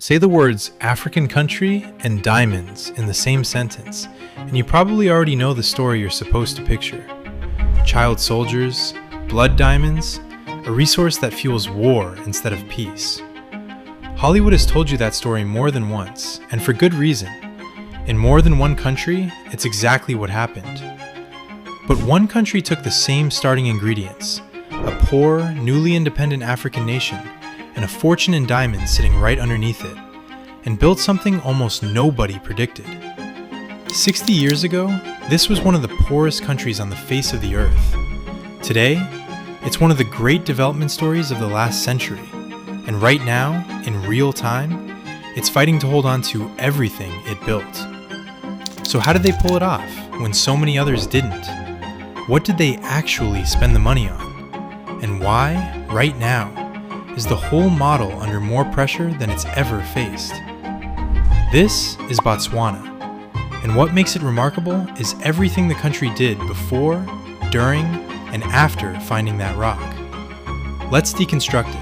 Say the words African country and diamonds in the same sentence, and you probably already know the story you're supposed to picture. Child soldiers, blood diamonds, a resource that fuels war instead of peace. Hollywood has told you that story more than once, and for good reason. In more than one country, it's exactly what happened. But one country took the same starting ingredients, a poor, newly independent African nation, and a fortune in diamonds sitting right underneath it, and built something almost nobody predicted. 60 years ago, this was one of the poorest countries on the face of the earth. Today, it's one of the great development stories of the last century, and right now, in real time, it's fighting to hold on to everything it built. So how did they pull it off when so many others didn't? What did they actually spend the money on? And why, right now, is the whole model under more pressure than it's ever faced? This is Botswana, and what makes it remarkable is everything the country did before, during, and after finding that rock. Let's deconstruct it.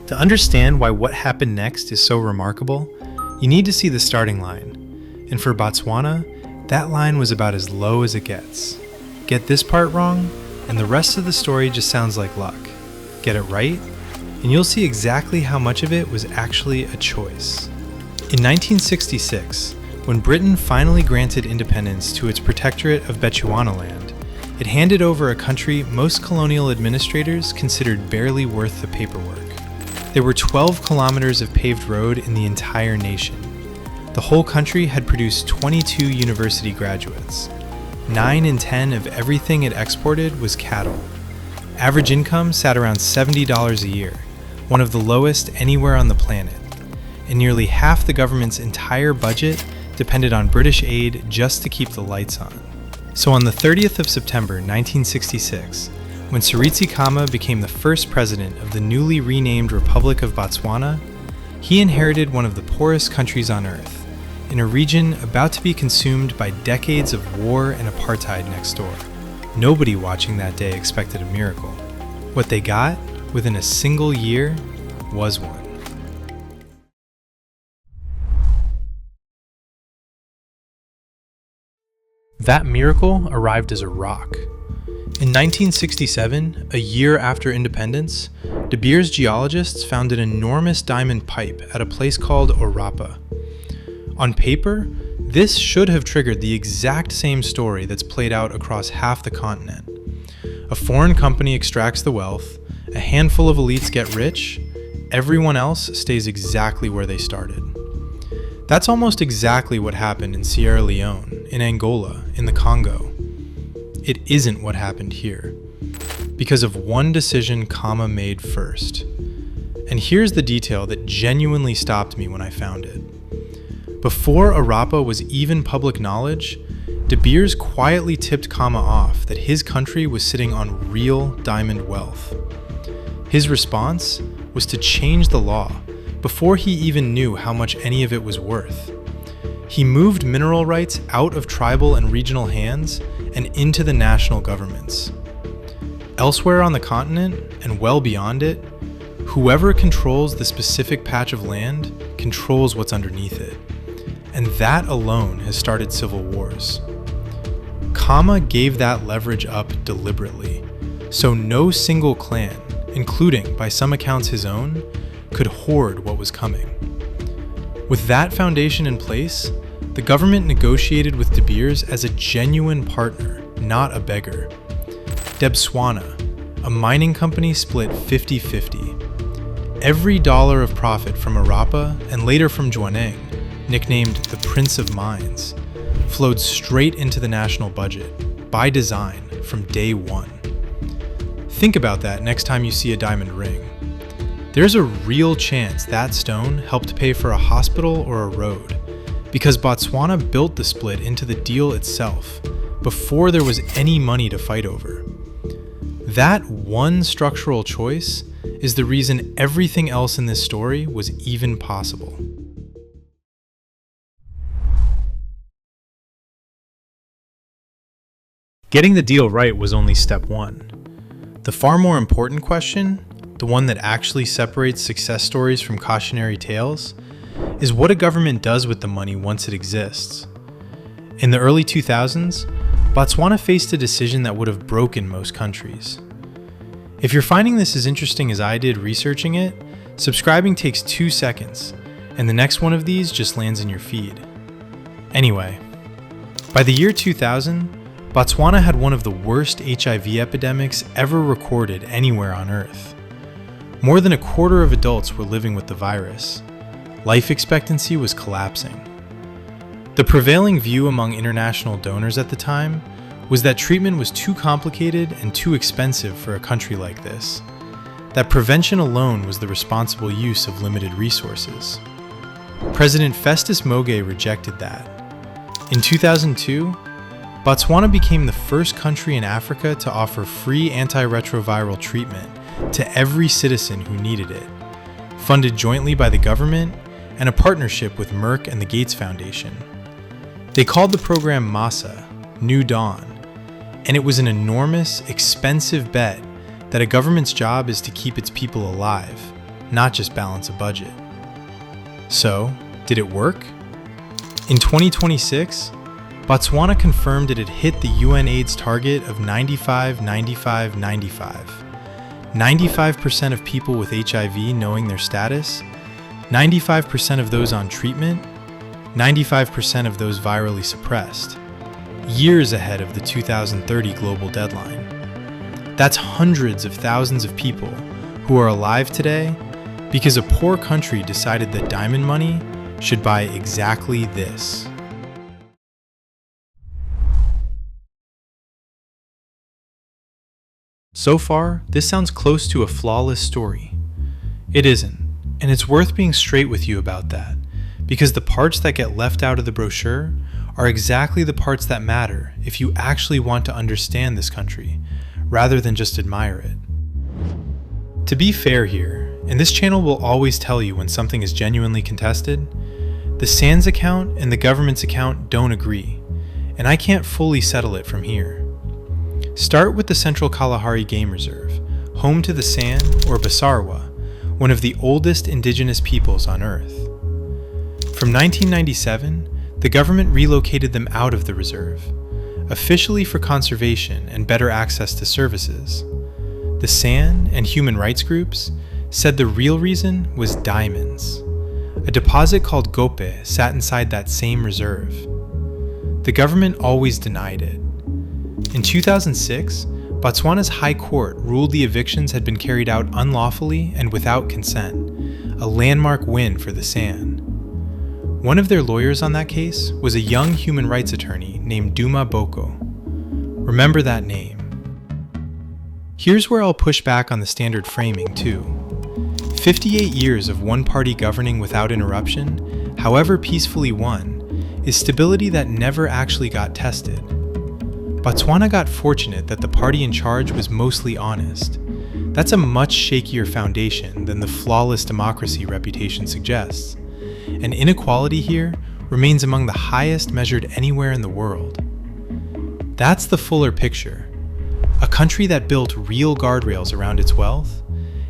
To understand why what happened next is so remarkable, you need to see the starting line. And for Botswana, that line was about as low as it gets. Get this part wrong, and the rest of the story just sounds like luck. Get it right, and you'll see exactly how much of it was actually a choice. In 1966, when Britain finally granted independence to its protectorate of Bechuanaland, it handed over a country most colonial administrators considered barely worth the paperwork. There were 12 kilometers of paved road in the entire nation. The whole country had produced 22 university graduates. 9 in 10 of everything it exported was cattle. Average income sat around $70 a year, one of the lowest anywhere on the planet. And nearly half the government's entire budget depended on British aid just to keep the lights on. So on the 30th of September 1966, when Seretse Khama became the first president of the newly renamed Republic of Botswana, he inherited one of the poorest countries on earth, in a region about to be consumed by decades of war and apartheid next door. Nobody watching that day expected a miracle. What they got, within a single year, was one. That miracle arrived as a rock. In 1967, a year after independence, De Beers geologists found an enormous diamond pipe at a place called Orapa. On paper, this should have triggered the exact same story that's played out across half the continent. A foreign company extracts the wealth, a handful of elites get rich, everyone else stays exactly where they started. That's almost exactly what happened in Sierra Leone, in Angola, in the Congo. It isn't what happened here, because of one decision Khama made first. And here's the detail that genuinely stopped me when I found it. Before Orapa was even public knowledge, De Beers quietly tipped Khama off that his country was sitting on real diamond wealth. His response was to change the law before he even knew how much any of it was worth. He moved mineral rights out of tribal and regional hands and into the national governments. Elsewhere on the continent, and well beyond it, whoever controls the specific patch of land controls what's underneath it. And that alone has started civil wars. Khama gave that leverage up deliberately, so no single clan, including by some accounts his own, could hoard what was coming. With that foundation in place, the government negotiated with De Beers as a genuine partner, not a beggar. Debswana, a mining company, split 50-50. Every dollar of profit from Orapa and later from Jwaneng, nicknamed the Prince of Mines, flowed straight into the national budget, by design, from day one. Think about that next time you see a diamond ring. There's a real chance that stone helped pay for a hospital or a road, because Botswana built the split into the deal itself, before there was any money to fight over. That one structural choice is the reason everything else in this story was even possible. Getting the deal right was only step one. The far more important question, the one that actually separates success stories from cautionary tales, is what a government does with the money once it exists. In the early 2000s, Botswana faced a decision that would have broken most countries. If you're finding this as interesting as I did researching it, subscribing takes 2 seconds, and the next one of these just lands in your feed. Anyway, by the year 2000, Botswana had one of the worst HIV epidemics ever recorded anywhere on Earth. More than a quarter of adults were living with the virus. Life expectancy was collapsing. The prevailing view among international donors at the time was that treatment was too complicated and too expensive for a country like this, that prevention alone was the responsible use of limited resources. President Festus Mogae rejected that. In 2002, Botswana became the first country in Africa to offer free antiretroviral treatment to every citizen who needed it, funded jointly by the government and a partnership with Merck and the Gates Foundation. They called the program MASA, New Dawn, and it was an enormous, expensive bet that a government's job is to keep its people alive, not just balance a budget. So, did it work? In 2026, Botswana confirmed it had hit the UN AIDS target of 95-95-95. 95% of people with HIV knowing their status, 95% of those on treatment, 95% of those virally suppressed, years ahead of the 2030 global deadline. That's hundreds of thousands of people who are alive today because a poor country decided that diamond money should buy exactly this. So far, this sounds close to a flawless story. It isn't, and it's worth being straight with you about that, because the parts that get left out of the brochure are exactly the parts that matter if you actually want to understand this country, rather than just admire it. To be fair here, and this channel will always tell you when something is genuinely contested, the SANS account and the government's account don't agree, and I can't fully settle it from here. Start with the Central Kalahari Game Reserve, home to the San, or Basarwa, one of the oldest indigenous peoples on Earth. From 1997, the government relocated them out of the reserve, officially for conservation and better access to services. The San and human rights groups said the real reason was diamonds. A deposit called Gope sat inside that same reserve. The government always denied it. In 2006, Botswana's High Court ruled the evictions had been carried out unlawfully and without consent, a landmark win for the San. One of their lawyers on that case was a young human rights attorney named Duma Boko. Remember that name. Here's where I'll push back on the standard framing too. 58 years of one party governing without interruption, however peacefully won, is stability that never actually got tested. Botswana got fortunate that the party in charge was mostly honest. That's a much shakier foundation than the flawless democracy reputation suggests. And inequality here remains among the highest measured anywhere in the world. That's the fuller picture. A country that built real guardrails around its wealth,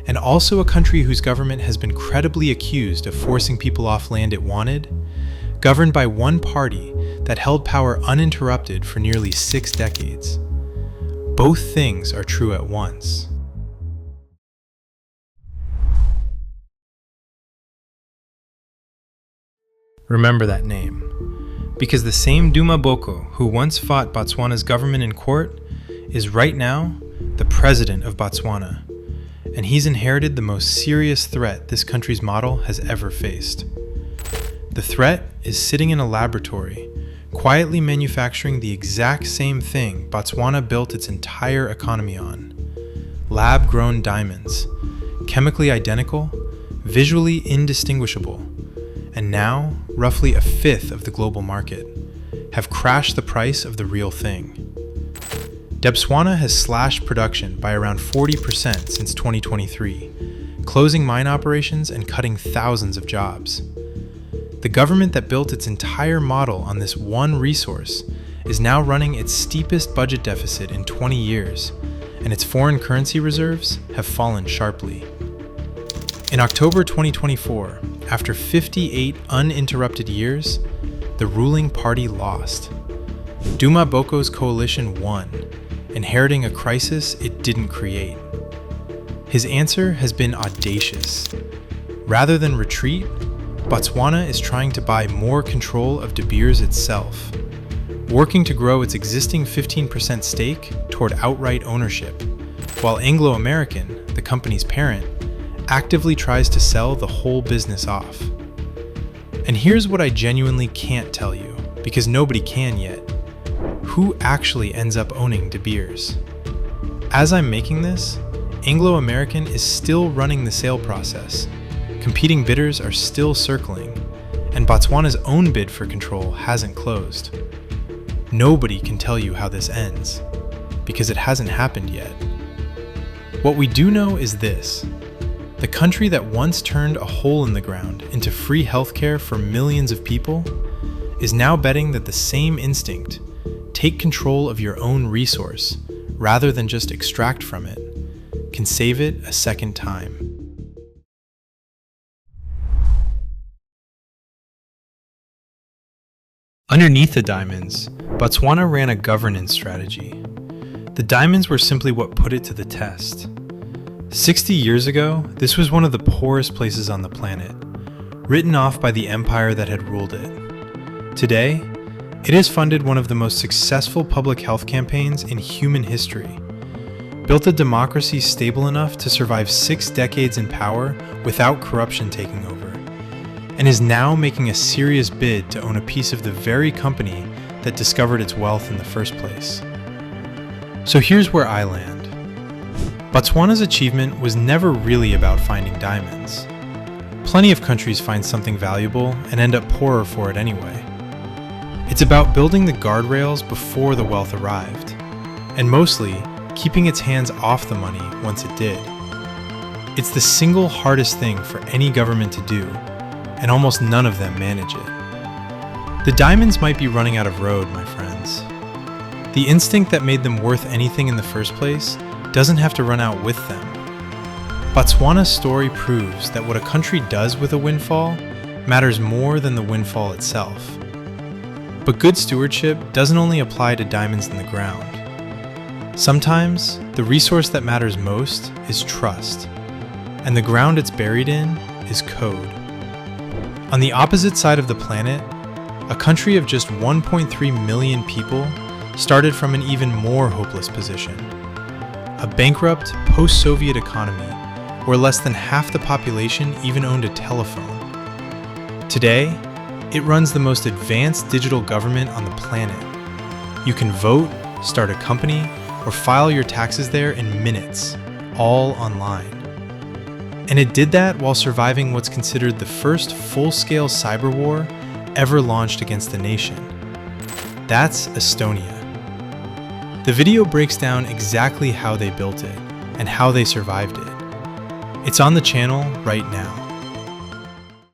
and also a country whose government has been credibly accused of forcing people off land it wanted, governed by one party that held power uninterrupted for nearly 6 decades. Both things are true at once. Remember that name, because the same Duma Boko who once fought Botswana's government in court is right now the president of Botswana, and he's inherited the most serious threat this country's model has ever faced. The threat is sitting in a laboratory, quietly manufacturing the exact same thing Botswana built its entire economy on. Lab-grown diamonds, chemically identical, visually indistinguishable, and now roughly 1/5 of the global market, have crashed the price of the real thing. Debswana has slashed production by around 40% since 2023, closing mine operations and cutting thousands of jobs. The government that built its entire model on this one resource is now running its steepest budget deficit in 20 years and its foreign currency reserves have fallen sharply. In October 2024, after 58 uninterrupted years, the ruling party lost. Duma Boko's coalition won, inheriting a crisis it didn't create. His answer has been audacious. Rather than retreat, Botswana is trying to buy more control of De Beers itself, working to grow its existing 15% stake toward outright ownership, while Anglo American, the company's parent, actively tries to sell the whole business off. And here's what I genuinely can't tell you, because nobody can yet. Who actually ends up owning De Beers? As I'm making this, Anglo American is still running the sale process. Competing bidders are still circling, and Botswana's own bid for control hasn't closed. Nobody can tell you how this ends, because it hasn't happened yet. What we do know is this: the country that once turned a hole in the ground into free healthcare for millions of people is now betting that the same instinct, take control of your own resource rather than just extract from it, can save it a second time. Underneath the diamonds, Botswana ran a governance strategy. The diamonds were simply what put it to the test. 60 years ago, this was one of the poorest places on the planet, written off by the empire that had ruled it. Today, it has funded one of the most successful public health campaigns in human history, built a democracy stable enough to survive 6 decades in power without corruption taking over, and is now making a serious bid to own a piece of the very company that discovered its wealth in the first place. So here's where I land. Botswana's achievement was never really about finding diamonds. Plenty of countries find something valuable and end up poorer for it anyway. It's about building the guardrails before the wealth arrived, and mostly keeping its hands off the money once it did. It's the single hardest thing for any government to do, and almost none of them manage it. The diamonds might be running out of road, my friends. The instinct that made them worth anything in the first place doesn't have to run out with them. Botswana's story proves that what a country does with a windfall matters more than the windfall itself. But good stewardship doesn't only apply to diamonds in the ground. Sometimes, the resource that matters most is trust, and the ground it's buried in is code. On the opposite side of the planet, a country of just 1.3 million people started from an even more hopeless position. A bankrupt, post-Soviet economy where less than half the population even owned a telephone. Today, it runs the most advanced digital government on the planet. You can vote, start a company, or file your taxes there in minutes, all online. And it did that while surviving what's considered the first full-scale cyber war ever launched against the nation. That's Estonia. The video breaks down exactly how they built it and how they survived it. It's on the channel right now.